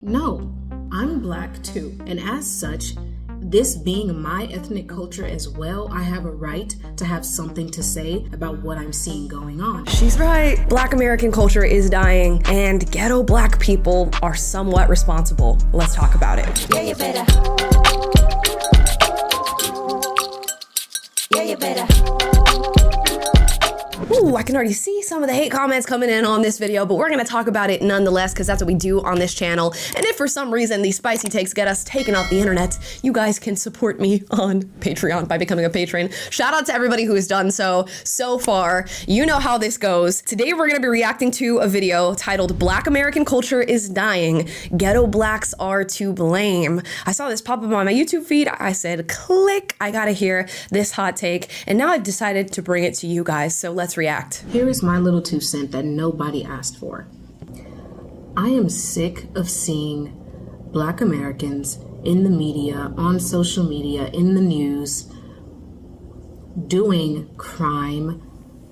No, I'm black too, and as such, this being my ethnic culture as well, I have a right to have something to say about what I'm seeing going on. She's right. Black American culture is dying, and ghetto black people are somewhat responsible. Let's talk about it. Yeah, you better. Yeah, you better. Ooh, I can already see some of the hate comments coming in on this video, but we're gonna talk about it nonetheless because that's what we do on this channel. And if for some reason these spicy takes get us taken off the internet, you guys can support me on Patreon by becoming a patron. Shout out to everybody who has done so far. You know how this goes. Today we're gonna be reacting to a video titled Black American Culture is Dying, Ghetto Blacks Are to Blame. I saw this pop up on my YouTube feed. I said, click, I gotta hear this hot take. And now I've decided to bring it to you guys. So let's react. Here is my little 2 cents that nobody asked for. I am sick of seeing Black Americans in the media, on social media, in the news, doing crime,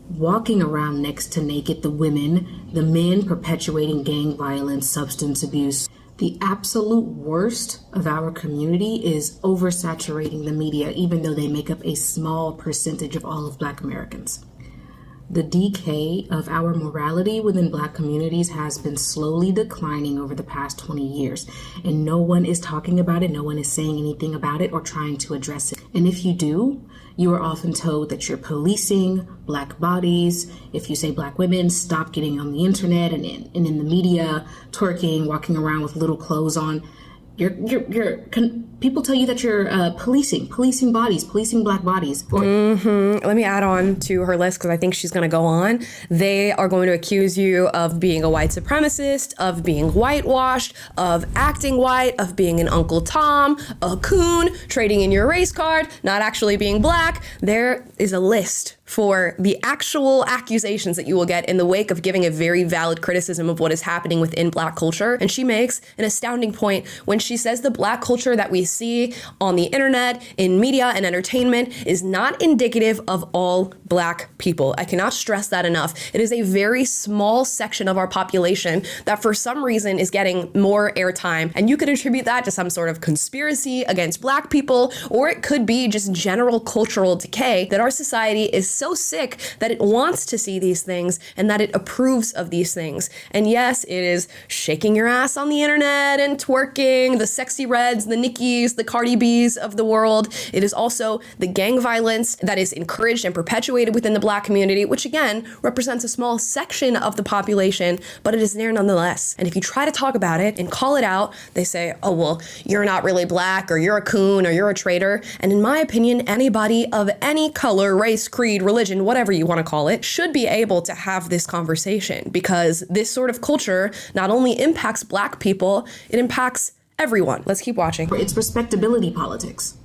walking around next to naked, the women, the men perpetuating gang violence, substance abuse. The absolute worst of our community is oversaturating the media, even though they make up a small percentage of all of Black Americans. The decay of our morality within Black communities has been slowly declining over the past 20 years, and no one is talking about it, no one is saying anything about it or trying to address it. And if you do, you are often told that you're policing Black bodies. If you say Black women, stop getting on the internet and in the media, twerking, walking around with little clothes on. People tell you that you're policing bodies, policing Black bodies. Let me add on to her list because I think she's going to go on. They are going to accuse you of being a white supremacist, of being whitewashed, of acting white, of being an Uncle Tom, a coon, trading in your race card, not actually being Black. There is a list for the actual accusations that you will get in the wake of giving a very valid criticism of what is happening within Black culture. And she makes an astounding point when she says the Black culture that we see on the internet, in media and entertainment is not indicative of all Black people. I cannot stress that enough. It is a very small section of our population that for some reason is getting more airtime. And you could attribute that to some sort of conspiracy against Black people, or it could be just general cultural decay that our society is so sick that it wants to see these things and that it approves of these things. And yes, it is shaking your ass on the internet and twerking, the sexy reds, the Nickis, the Cardi B's of the world. It is also the gang violence that is encouraged and perpetuated within the Black community, which again represents a small section of the population, but it is there nonetheless. And if you try to talk about it and call it out, they say, oh, well, you're not really Black, or you're a coon, or you're a traitor. And in my opinion, anybody of any color, race, creed, religion, whatever you want to call it, should be able to have this conversation, because this sort of culture not only impacts Black people, it impacts everyone. Let's keep watching. It's respectability politics.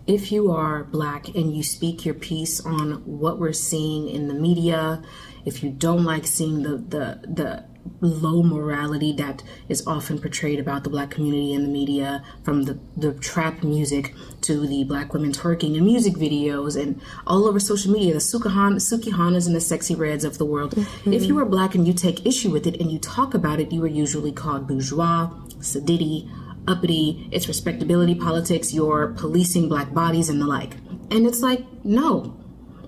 If you are Black and you speak your piece on what we're seeing in the media, if you don't like seeing the low morality that is often portrayed about the Black community in the media, from the trap music to the Black women twerking in music videos and all over social media, the Sukihanas and the sexy reds of the world. If you are Black and you take issue with it and you talk about it, you are usually called bourgeois, sedity, uppity, it's respectability politics, you're policing Black bodies and the like. And it's like, no,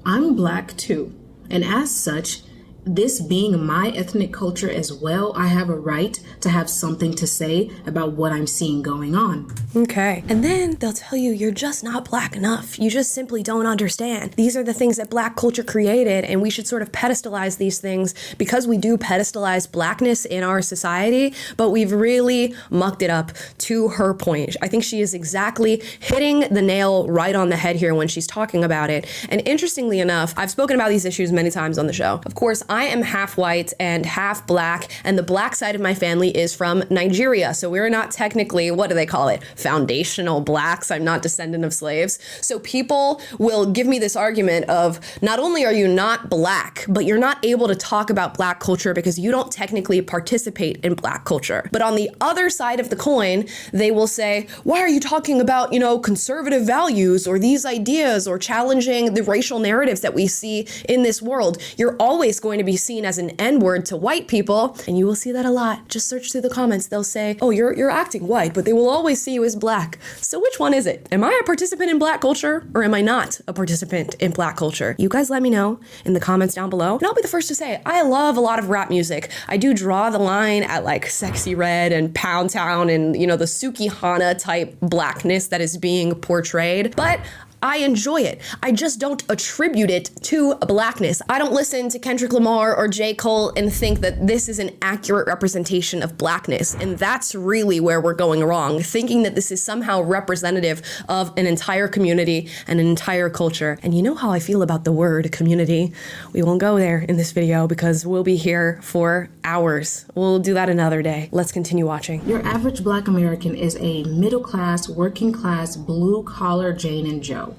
I'm Black too. And as such, this being my ethnic culture as well, I have a right to have something to say about what I'm seeing going on. Okay. And then they'll tell you you're just not Black enough. You just simply don't understand. These are the things that Black culture created, and we should sort of pedestalize these things because we do pedestalize Blackness in our society, but we've really mucked it up. To her point, I think she is exactly hitting the nail right on the head here when she's talking about it. And interestingly enough, I've spoken about these issues many times on the show. Of course, I am half white and half Black, and the Black side of my family is from Nigeria. So we're not technically, what do they call it? Foundational Blacks. I'm not descendant of slaves. So people will give me this argument of not only are you not Black, but you're not able to talk about Black culture because you don't technically participate in Black culture. But on the other side of the coin, they will say, why are you talking about, conservative values or these ideas or challenging the racial narratives that we see in this world? You're always going to to be seen as an N-word to white people, and you will see that a lot. Just search through the comments. They'll say, oh, you're acting white, but they will always see you as black. So which one is it? Am I a participant in black culture, or am I not a participant in black culture? You guys let me know in the comments down below. And I'll be the first to say, I love a lot of rap music. I do draw the line at like Sexy Red and Pound Town and, you know, the Sukihana type blackness that is being portrayed. But I enjoy it. I just don't attribute it to blackness. I don't listen to Kendrick Lamar or J. Cole and think that this is an accurate representation of blackness. And that's really where we're going wrong, thinking that this is somehow representative of an entire community and an entire culture. And you know how I feel about the word community. We won't go there in this video because we'll be here for hours. We'll do that another day. Let's continue watching. Your average black American is a middle-class, working-class, blue-collar Jane and Joe.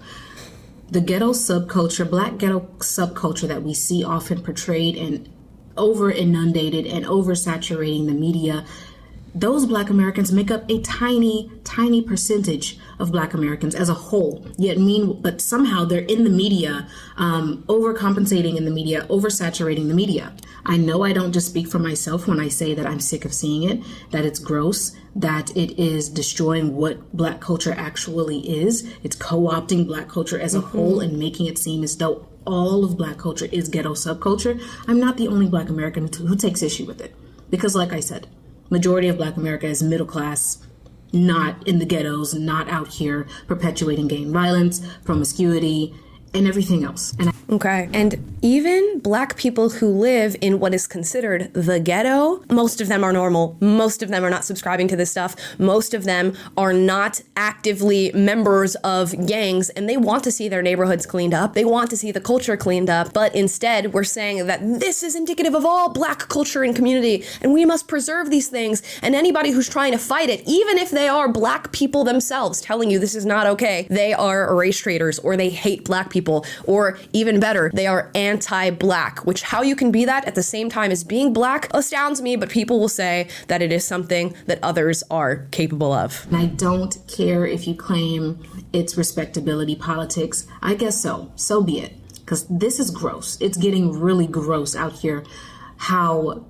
The ghetto subculture, black ghetto subculture that we see often portrayed and over inundated and oversaturating the media, those black Americans make up a tiny, tiny percentage of black Americans as a whole. But somehow they're in the media, overcompensating in the media, oversaturating the media. I know I don't just speak for myself when I say that I'm sick of seeing it, that it's gross, that it is destroying what black culture actually is. It's co-opting black culture as a whole and making it seem as though all of black culture is ghetto subculture. I'm not the only black American who takes issue with it. Because like I said, majority of black America is middle class, not in the ghettos, not out here perpetuating gang violence, promiscuity, and everything else. Okay, and even black people who live in what is considered the ghetto, most of them are normal. Most of them are not subscribing to this stuff. Most of them are not actively members of gangs, and they want to see their neighborhoods cleaned up. They want to see the culture cleaned up, but instead we're saying that this is indicative of all black culture and community, and we must preserve these things, and anybody who's trying to fight it, even if they are black people themselves telling you this is not okay, they are race traitors, or they hate black people, or even better, they are anti-black, which how you can be that at the same time as being black astounds me, but people will say that it is something that others are capable of. And I don't care if you claim it's respectability politics. I guess so be it, because this is gross. It's getting really gross out here how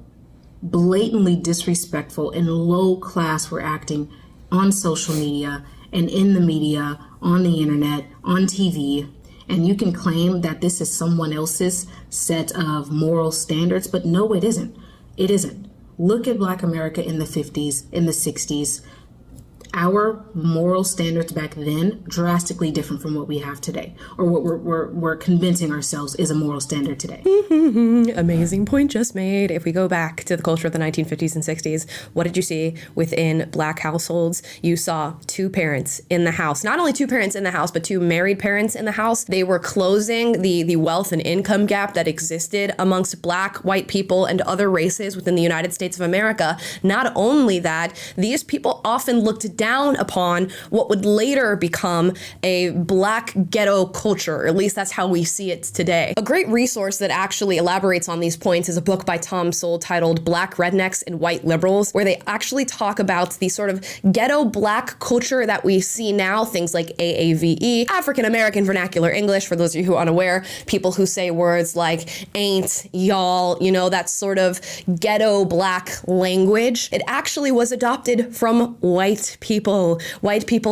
blatantly disrespectful and low class we're acting on social media and in the media, on the internet, on TV. And you can claim that this is someone else's set of moral standards, but no, it isn't. It isn't. Look at Black America in the 50s, in the 60s. Our moral standards back then drastically different from what we have today, or what we're convincing ourselves is a moral standard today. Amazing point just made. If we go back to the culture of the 1950s and 60s, what did you see within black households? You saw two parents in the house. Not only two parents in the house, but two married parents in the house. They were closing the wealth and income gap that existed amongst black, white people, and other races within the United States of America. Not only that, these people often looked down upon what would later become a black ghetto culture, or at least that's how we see it today. A great resource that actually elaborates on these points is a book by Tom Sowell titled Black Rednecks and White Liberals, where they actually talk about the sort of ghetto black culture that we see now, things like AAVE, African American Vernacular English, for those of you who are unaware, people who say words like ain't, y'all, you know, that sort of ghetto black language. It actually was adopted from white people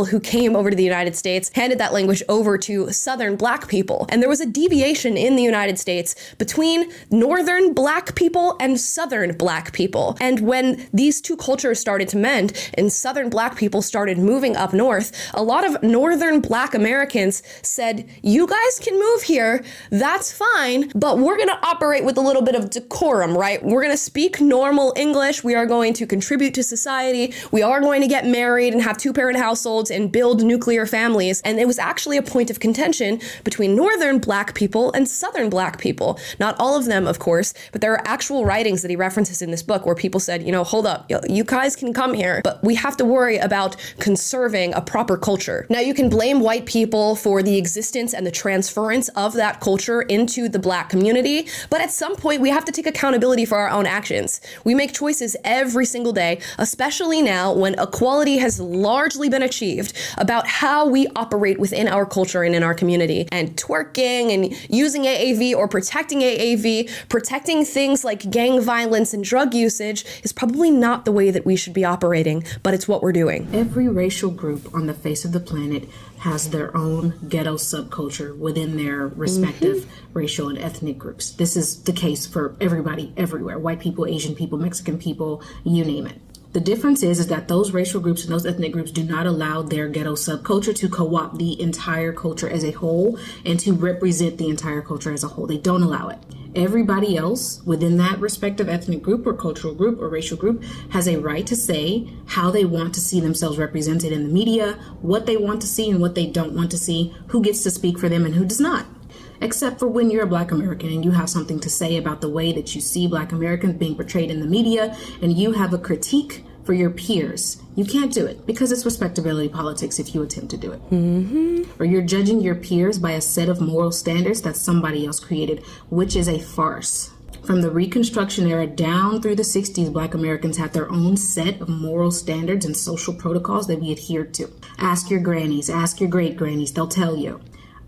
who came over to the United States, handed that language over to Southern black people. And there was a deviation in the United States between Northern black people and Southern black people. And when these two cultures started to mend and Southern black people started moving up north, a lot of Northern black Americans said, you guys can move here, that's fine, but we're gonna operate with a little bit of decorum, right? We're gonna speak normal English, we are going to contribute to society, we are going to get married and have two-parent households and build nuclear families. And it was actually a point of contention between Northern black people and Southern black people. Not all of them, of course, but there are actual writings that he references in this book where people said, you know, hold up, you guys can come here, but we have to worry about conserving a proper culture. Now, you can blame white people for the existence and the transference of that culture into the black community, but at some point we have to take accountability for our own actions. We make choices every single day, especially now when equality has largely been achieved about how we operate within our culture and in our community. And twerking and using AAV or protecting AAV, protecting things like gang violence and drug usage is probably not the way that we should be operating, but it's what we're doing. Every racial group on the face of the planet has their own ghetto subculture within their respective racial and ethnic groups. This is the case for everybody, everywhere. White people, Asian people, Mexican people, you name it. The difference is that those racial groups and those ethnic groups do not allow their ghetto subculture to co-opt the entire culture as a whole and to represent the entire culture as a whole. They don't allow it. Everybody else within that respective ethnic group or cultural group or racial group has a right to say how they want to see themselves represented in the media, what they want to see and what they don't want to see, who gets to speak for them and who does not. Except for when you're a Black American and you have something to say about the way that you see Black Americans being portrayed in the media and you have a critique for your peers. You can't do it because it's respectability politics if you attempt to do it. Or you're judging your peers by a set of moral standards that somebody else created, which is a farce. From the Reconstruction era down through the 60s, Black Americans had their own set of moral standards and social protocols that we adhered to. Ask your grannies, ask your great grannies, they'll tell you.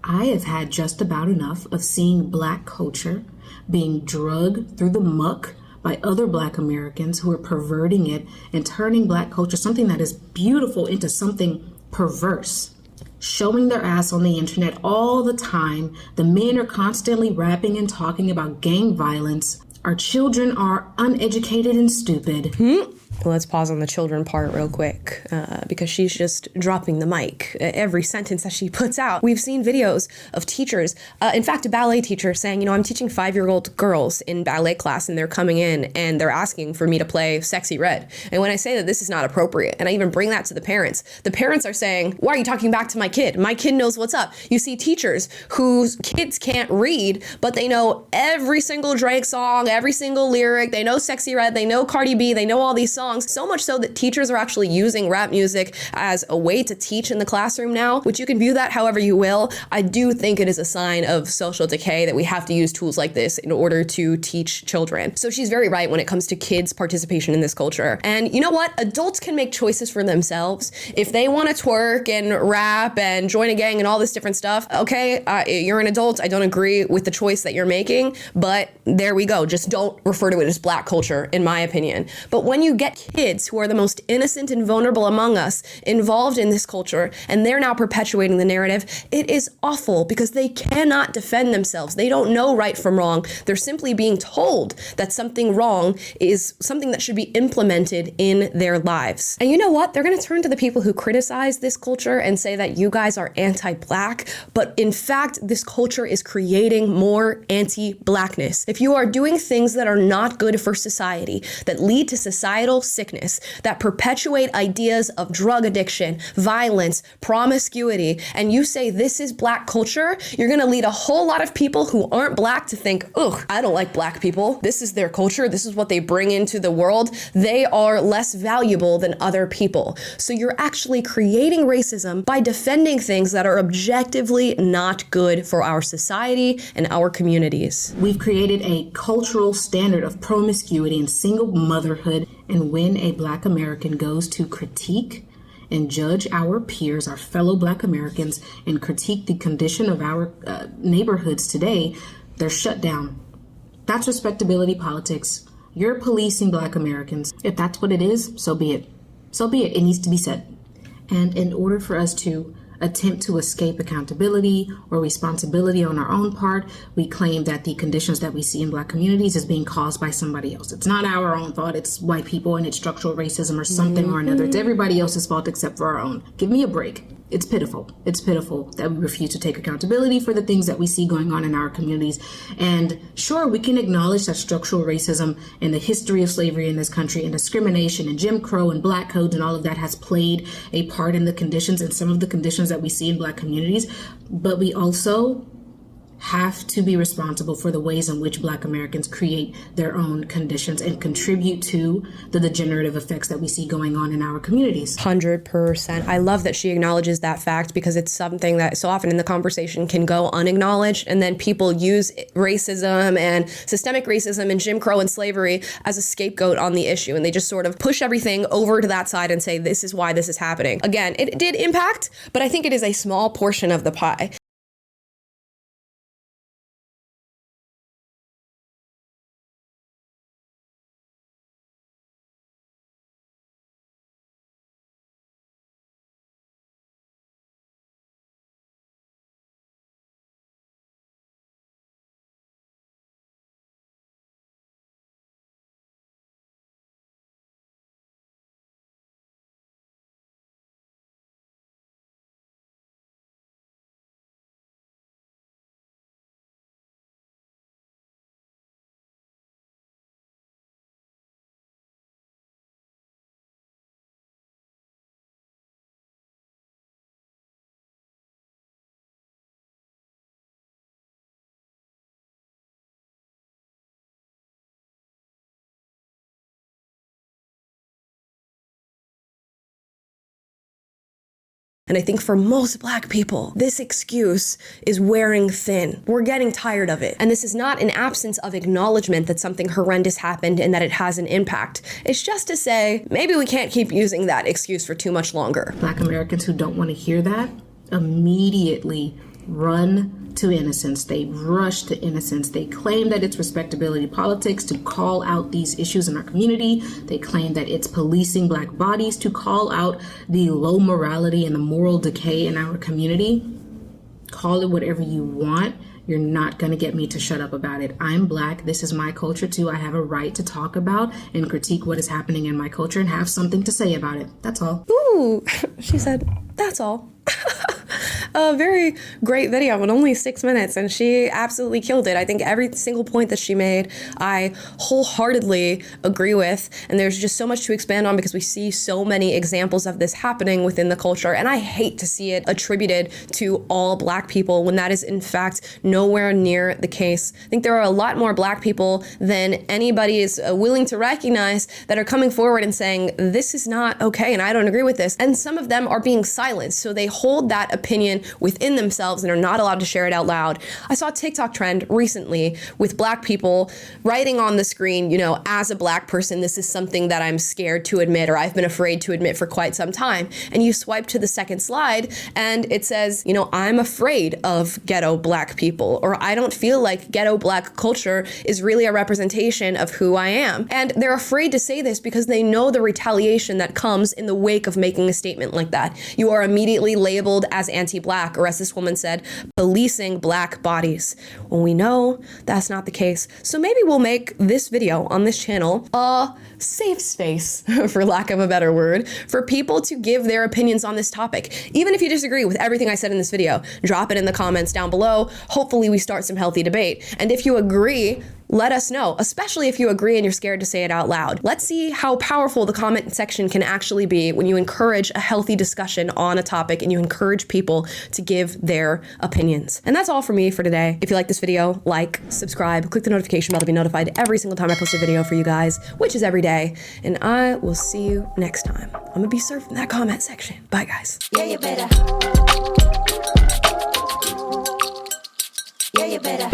I have had just about enough of seeing Black culture being drugged through the muck by other Black Americans who are perverting it and turning Black culture, something that is beautiful, into something perverse. Showing their ass on the internet all the time. The men are constantly rapping and talking about gang violence. Our children are uneducated and stupid. Let's pause on the children part real quick because she's just dropping the mic. Every sentence that she puts out. We've seen videos of teachers, in fact, a ballet teacher saying, I'm teaching 5-year-old girls in ballet class and they're coming in and they're asking for me to play Sexy Red. And when I say that this is not appropriate, and I even bring that to the parents are saying, why are you talking back to my kid? My kid knows what's up. You see teachers whose kids can't read, but they know every single Drake song, every single lyric. They know Sexy Red, they know Cardi B, they know all these songs. So much so that teachers are actually using rap music as a way to teach in the classroom now, which you can view that however you will. I do think it is a sign of social decay that we have to use tools like this in order to teach children. So she's very right when it comes to kids' participation in this culture. And you know what? Adults can make choices for themselves. If they want to twerk and rap and join a gang and all this different stuff, okay, you're an adult. I don't agree with the choice that you're making, but there we go. Just don't refer to it as Black culture, in my opinion. But when you get kids who are the most innocent and vulnerable among us involved in this culture, and they're now perpetuating the narrative, it is awful because they cannot defend themselves. They don't know right from wrong. They're simply being told that something wrong is something that should be implemented in their lives. And you know what? They're going to turn to the people who criticize this culture and say that you guys are anti-Black, but in fact, this culture is creating more anti-Blackness. If you are doing things that are not good for society, that lead to societal sickness, that perpetuate ideas of drug addiction, violence, promiscuity, and you say this is Black culture, you're gonna lead a whole lot of people who aren't Black to think, ugh, I don't like Black people. This is their culture. This is what they bring into the world. They are less valuable than other people. So you're actually creating racism by defending things that are objectively not good for our society and our communities. We've created a cultural standard of promiscuity and single motherhood. And when a Black American goes to critique and judge our peers, our fellow Black Americans, and critique the condition of our neighborhoods today, they're shut down. That's respectability politics. You're policing Black Americans. If that's what it is, so be it. So be it. It needs to be said. And in order for us to attempt to escape accountability or responsibility on our own part, we claim that the conditions that we see in Black communities is being caused by somebody else. It's not our own fault. It's white people and it's structural racism or something or another. It's everybody else's fault except for our own. Give me a break. It's pitiful. It's pitiful that we refuse to take accountability for the things that we see going on in our communities. And sure, we can acknowledge that structural racism and the history of slavery in this country and discrimination and Jim Crow and Black codes and all of that has played a part in the conditions and some of the conditions that we see in Black communities. But we also have to be responsible for the ways in which Black Americans create their own conditions and contribute to the degenerative effects that we see going on in our communities. 100%. I love that she acknowledges that fact, because it's something that so often in the conversation can go unacknowledged, and then people use racism and systemic racism and Jim Crow and slavery as a scapegoat on the issue, and they just sort of push everything over to that side and say this is why this is happening. Again, it did impact, but I think it is a small portion of the pie. And I think for most Black people, this excuse is wearing thin. We're getting tired of it. And this is not an absence of acknowledgement that something horrendous happened and that it has an impact. It's just to say, maybe we can't keep using that excuse for too much longer. Black Americans who don't want to hear that immediately run to innocence. They rush to innocence. They claim that it's respectability politics to call out these issues in our community. They claim that it's policing Black bodies to call out the low morality and the moral decay in our community. Call it whatever you want. You're not going to get me to shut up about it. I'm Black. This is my culture too. I have a right to talk about and critique what is happening in my culture and have something to say about it. That's all. Ooh, she said, that's all. A very great video in only 6 minutes, and she absolutely killed it. I think every single point that she made, I wholeheartedly agree with, and there's just so much to expand on because we see so many examples of this happening within the culture, and I hate to see it attributed to all Black people when that is in fact nowhere near the case. I think there are a lot more Black people than anybody is willing to recognize that are coming forward and saying, this is not okay and I don't agree with this, and some of them are being silenced, so they hold that opinion within themselves and are not allowed to share it out loud. I saw a TikTok trend recently with Black people writing on the screen, you know, as a Black person, this is something that I'm scared to admit or I've been afraid to admit for quite some time. And you swipe to the second slide and it says, you know, I'm afraid of ghetto Black people, or I don't feel like ghetto Black culture is really a representation of who I am. And they're afraid to say this because they know the retaliation that comes in the wake of making a statement like that. You are immediately labeled as anti-Black, or as this woman said, policing Black bodies, when we know that's not the case. So maybe we'll make this video on this channel a safe space, for lack of a better word, for people to give their opinions on this topic. Even if you disagree with everything I said in this video, drop it in the comments down below. Hopefully we start some healthy debate. And if you agree, let us know, especially if you agree and you're scared to say it out loud. Let's see how powerful the comment section can actually be when you encourage a healthy discussion on a topic and you encourage people to give their opinions. And that's all for me for today. If you like this video, like, subscribe, click the notification bell to be notified every single time I post a video for you guys, which is every day. And I will see you next time. I'm gonna be served in that comment section. Bye, guys. Yeah, you better. Yeah, you better.